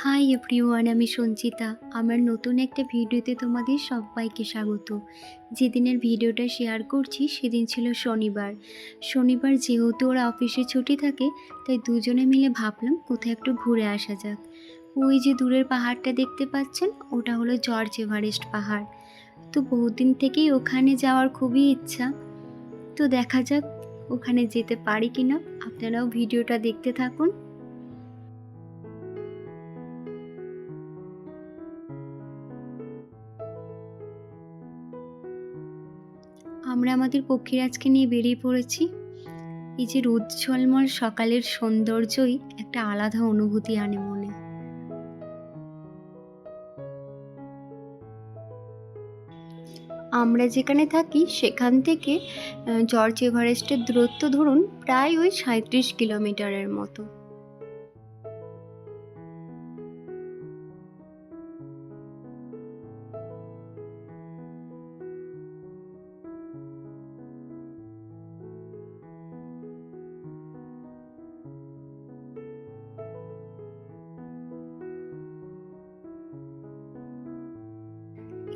Hi everyone, আমি সঞ্চিতা। আমার নতুন একটা ভিডিওতে তোমাদের সবাইকে স্বাগত। যেদিনের ভিডিওটা শেয়ার করছি সেদিন ছিল শনিবার। শনিবার যেহেতু ওর অফিসে ছুটি থাকে, তাই দুজনে মিলে ভাবলাম কোথাও একটু ঘুরে আসা যাক। ওই যে দূরের পাহাড়টা দেখতে পাচ্ছেন, ওটা হলো জর্জ এভারেস্ট পাহাড়। তো বহুদিন থেকেই ওখানে যাওয়ার খুবই ইচ্ছা। তো দেখা যাক ওখানে যেতে পারি কিনা। আপনারাও ভিডিওটা দেখতে থাকুন। আমরা আমাদের পক্ষীরাজকে নিয়ে বেরিয়ে পড়েছি। এই যে রোদ ঝলমল সকালের সৌন্দর্যই একটা আলাদা অনুভূতি আনে মনে। আমরা যেখানে থাকি সেখান থেকে জর্জ এভারেস্টের দূরত্ব ধরুন প্রায় ওই 37 কিলোমিটারের মতো।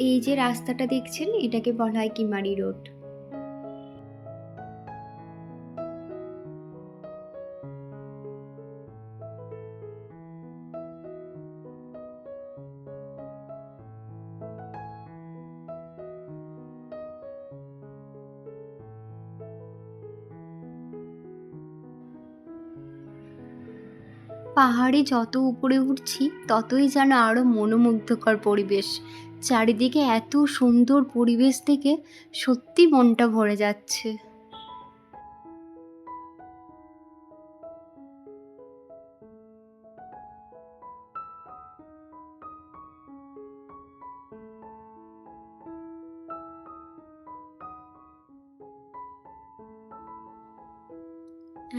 এই যে রাস্তাটা দেখছেন, এটাকে বলা হয় কিমারি রোড। পাহাড়ে যত উপরে উঠছি ততই যেন আরো মনোমুগ্ধকর পরিবেশ। চারিদিকে এত সুন্দর পরিবেশ দেখে সত্যি মনটা ভরে যাচ্ছে।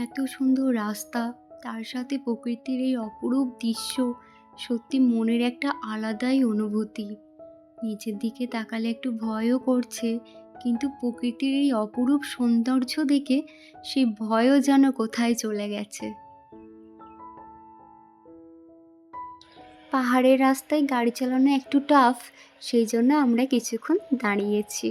এত সুন্দর রাস্তা, তার সাথে প্রকৃতির এই অপরূপ দৃশ্য সত্যি মনের একটা আলাদাই অনুভূতি। নিচের দিকে তাকালে একটু ভয়ও করছে, কিন্তু প্রকৃতির এই অপরূপ সৌন্দর্য দেখে সেই ভয়ও যেন কোথায় চলে গেছে। পাহাড়ের রাস্তায় গাড়ি চালানো একটু টাফ, সেই জন্য আমরা কিছুক্ষণ দাঁড়িয়েছি।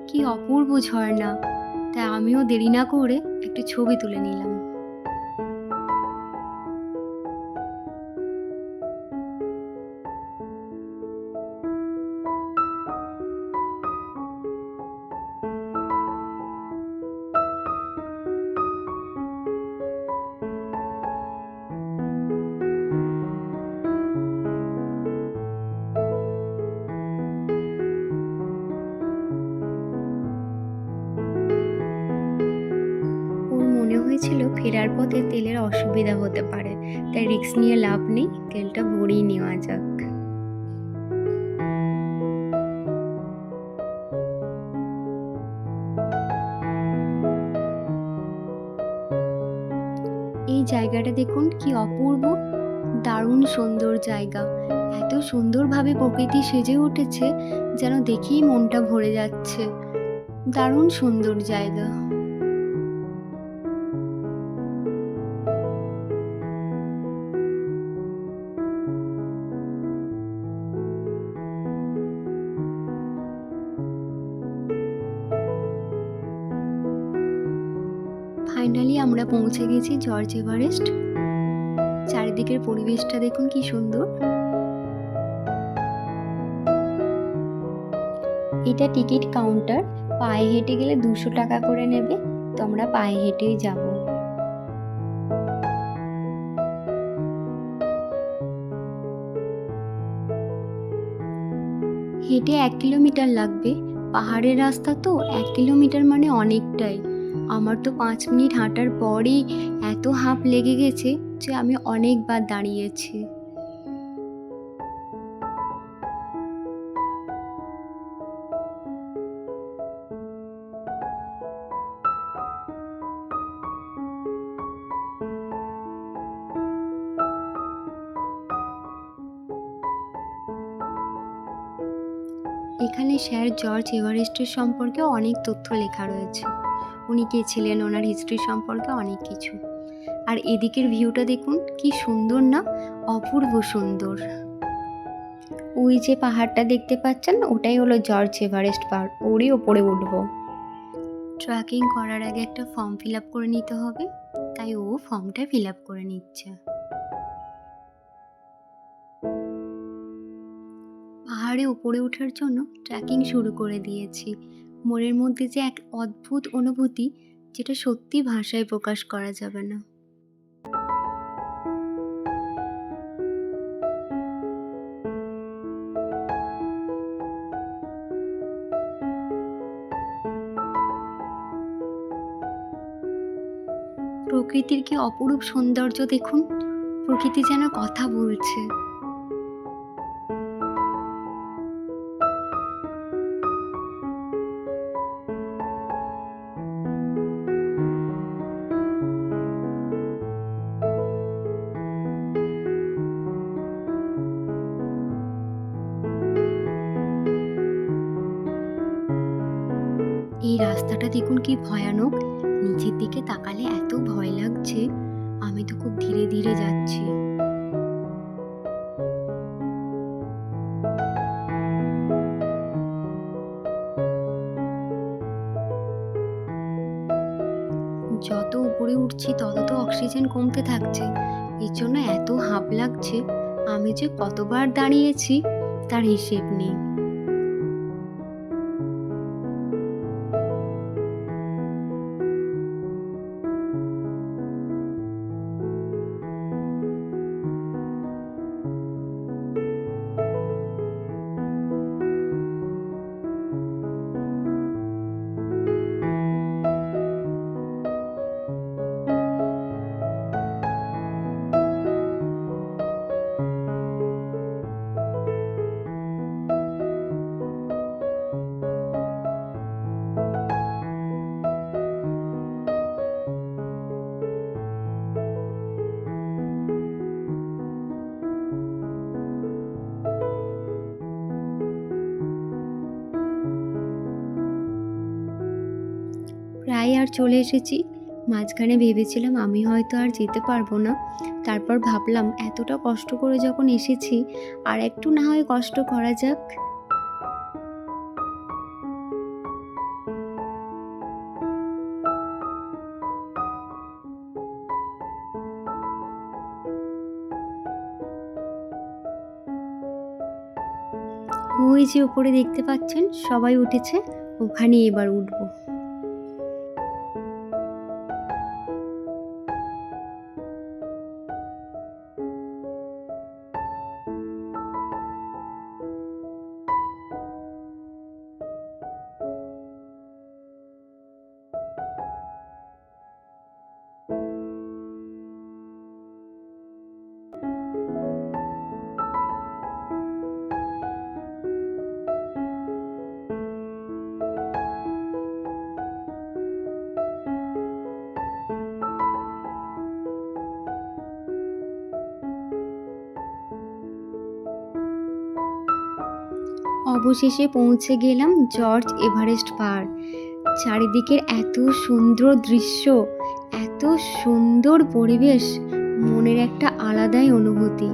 কি অপূর্ব ঝর্ণা! তাই আমিও দেরি না করে একটু ছবি তুলে নিলাম। ওর মনে হয়েছিল ফেরার পথে তেলের অসুবিধা হতে পারে, তাই রিস্ক নিয়ে লাভ নেই, তেলটা ভরিয়ে নেওয়া যাক। এই জায়গাটা দেখুন কি অপূর্ব! দারুণ সুন্দর জায়গা। এত সুন্দরভাবে প্রকৃতি সেজে উঠেছে, যেন দেখেই মনটা ভরে যাচ্ছে। দারুণ সুন্দর জায়গা। ফাইনালি আমরা পৌঁছে গেছি জর্জ এভারেস্ট। চারিদিকের পরিবেশটা দেখুন কি সুন্দর। এটা টিকিট কাউন্টার। পায়ে হেঁটে গেলে 200 টাকা করে নেবে, তো আমরা পায়ে হেঁটেই যাব। হেঁটে 1 কিলোমিটার লাগবে। পাহাড়ের রাস্তা তো 1 কিলোমিটার মানে অনেকটাই। আমার তো 5 মিনিট হাঁটার পরেই এত হাঁপ লেগে গেছে যে আমি অনেকবার দাঁড়িয়েছি। এখানে স্যার জর্জ এভারেস্টের সম্পর্কে অনেক তথ্য লেখা রয়েছে। উনি কে ছিলেন, ওনার হিস্ট্রি সম্পর্কে অনেক কিছু। আর এদিকের ভিউটা দেখুন কি সুন্দর না, অপূর্ব সুন্দর। ওই যে পাহাড়টা দেখতে পাচ্ছেন ওটাই হলো জর্জ এভারেস্ট পাহাড়, ওরই ওপরে উঠবো। ট্রেকিং করার আগে একটা ফর্ম ফিল আপ করে নিতে হবে, তাই ও ফর্মটা ফিল আপ করে নিচ্ছে। পাহাড়ে উপরে ওঠার জন্য ট্রেকিং শুরু করে দিয়েছি। মনের মধ্যে যে এক অদ্ভুত অনুভূতি, যেটা সত্যি ভাষায় প্রকাশ করা যাবে না। প্রকৃতির কি অপরূপ সৌন্দর্য দেখুন, প্রকৃতি যেন কথা বলছে। এই রাস্তাটা দেখুন কি ভয়ানক, নিচের দিকে তাকালে এত ভয় লাগছে। আমি তো খুব ধীরে ধীরে যাচ্ছি। যত উপরে উঠছি তত তো অক্সিজেন কমতে থাকছে, এর জন্য এত হাঁপ লাগছে। আমি যে কতবার দাঁড়িয়েছি তার হিসেব নেই। প্রায় আর চলে এসেছি। মাঝখানে ভেবেছিলাম আমি হয়তো আর যেতে পারবো না, তারপর ভাবলাম এতটা কষ্ট করে যখন এসেছি আর একটু না হয় কষ্ট করা যাক। ওই যে উপরে দেখতে পাচ্ছেন সবাই উঠেছে, ওখানে এবার উঠবো। অবশেষে পৌঁছে গেলাম জর্জ এভারেস্ট পাহাড়। চারিদিকের এত সুন্দর দৃশ্য, এত সুন্দর পরিবেশ, মনের একটা আলাদাই অনুভূতি।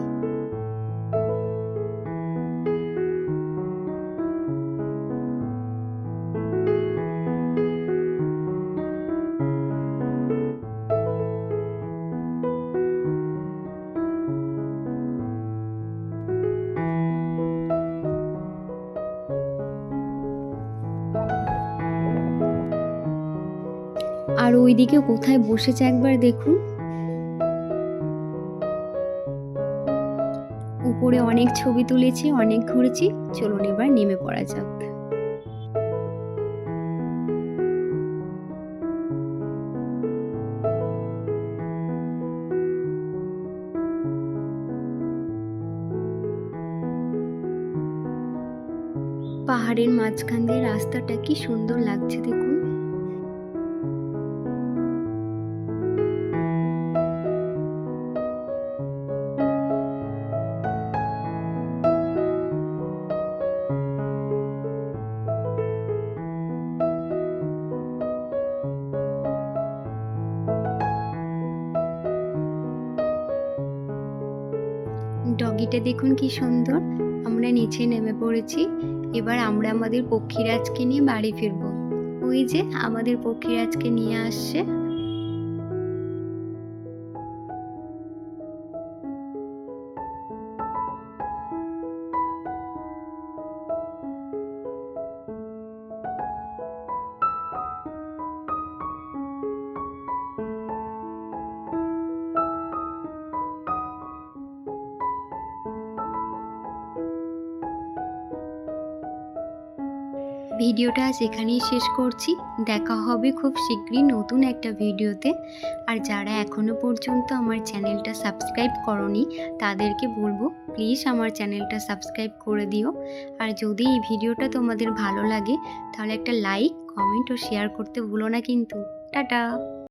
আর ওইদিকে কোথায় বসেছে একবার দেখুন। উপরে অনেক ছবি তুলেছি, অনেক ঘুরেছি, চলুন এবার নেমে পড়া যাক। পাহাড়ের মাঝখান দিয়ে রাস্তাটা কি সুন্দর লাগছে দেখুন। ডগিটা দেখুন কি সুন্দর। আমরা নিচে নেমে পড়েছি। এবার আমরা আমাদের পক্ষীরাজকে নিয়ে বাড়ি ফিরবো। ওই যে আমাদের পক্ষীরাজকে নিয়ে আসছে। ভিডিওটা আজ এখানেই শেষ করছি। দেখা হবে খুব শীঘ্রই নতুন একটা ভিডিওতে। আর যারা এখনো পর্যন্ত আমার চ্যানেলটা সাবস্ক্রাইব করোনি তাদেরকে বলবো প্লিজ আমার চ্যানেলটা সাবস্ক্রাইব করে দিও। আর যদি এই ভিডিওটা তোমাদের ভালো লাগে তাহলে একটা লাইক, কমেন্ট ও শেয়ার করতে ভুলো না কিন্তু। টাটা।